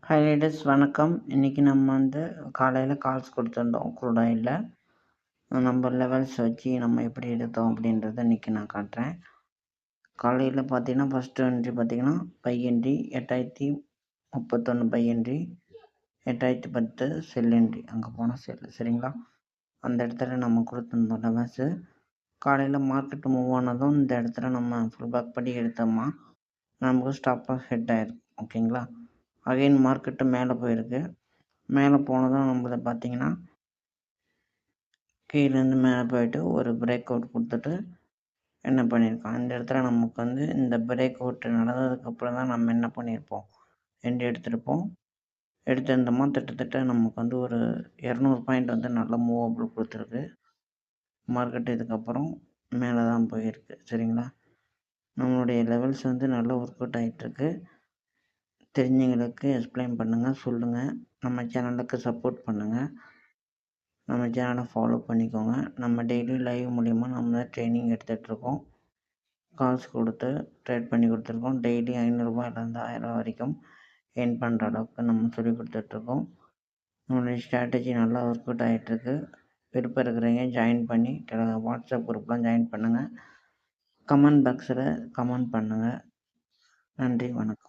Hi ladies வணக்கம். இன்றைக்கி நம்ம காலையில் கால்ஸ் கொடுத்துருந்தோம் க்ரூட் ஆயிலில். நம்ம லெவல்ஸ் வச்சு நம்ம எப்படி எடுத்தோம் அப்படின்றத இன்றைக்கி நான் காட்டுறேன். காலையில் பார்த்தீங்கன்னா ஃபஸ்ட்டு என்ட்ரி பார்த்தீங்கன்னா by entry 8031 by entry, 8010 sell entry, அங்கே போனால் செல். சரிங்களா, அந்த இடத்துல நம்ம கொடுத்துருந்தோம் லெவல்ஸு. காலையில் மார்க்கெட் மூவ் ஆனதும் இந்த இடத்துல நம்ம ஃபுல் பேக் பண்ணி எடுத்தோம்னா நமக்கு ஸ்டாப்பாக ஹெட் ஆயிருக்கு. ஓகேங்களா, அகைன் மார்க்கெட்டு மேலே போயிருக்கு. மேலே போனதும் நம்மளை பார்த்தீங்கன்னா கீழேருந்து மேலே போயிட்டு ஒரு பிரேக் அவுட் கொடுத்துட்டு என்ன பண்ணியிருக்கோம், இந்த இடத்துல நமக்கு இந்த பிரேக் அவுட் நடந்ததுக்கப்புறம் தான் நம்ம என்ன பண்ணியிருப்போம், என்ட்ரி எடுத்திருப்போம். எடுத்திருந்தோமா கிட்டத்தட்ட நமக்கு ஒரு 200 பாயிண்ட் நல்ல மூவபிள் கொடுத்துருக்கு. மார்க்கெட் இதுக்கப்புறம் மேலே தான் போயிருக்கு. சரிங்களா, நம்மளுடைய லெவல்ஸ் நல்ல ஒர்க் அவுட் ஆகிட்டுருக்கு. தெரிஞ்சவங்களுக்கு எக்ஸ்பிளைன் பண்ணுங்கள், சொல்லுங்கள். நம்ம சேனலுக்கு சப்போர்ட் பண்ணுங்கள். நம்ம சேனலை ஃபாலோ பண்ணிக்கோங்க. நம்ம டெய்லி லைவ் மூலிமா நம்ம ட்ரைனிங் எடுத்துகிட்ருக்கோம். கால்ஸ் கொடுத்து ட்ரேட் பண்ணி கொடுத்துருக்கோம். டெய்லி 500ரூபாயிலேருந்து 1000 வரைக்கும் ஏர்ன் பண்ணுற அளவுக்கு நம்ம சொல்லி கொடுத்துட்ருக்கோம். நம்மளுடைய ஸ்ட்ராட்டஜி நல்லா ஒர்க் அவுட் ஆகிட்டுருக்கு. விருப்பம் இருக்கிறவங்க ஜாயின் பண்ணி வாட்ஸ்அப் குரூப்லாம் ஜாயின் பண்ணுங்கள். கமெண்ட் பாக்ஸில் கமெண்ட் பண்ணுங்கள். நன்றி, வணக்கம்.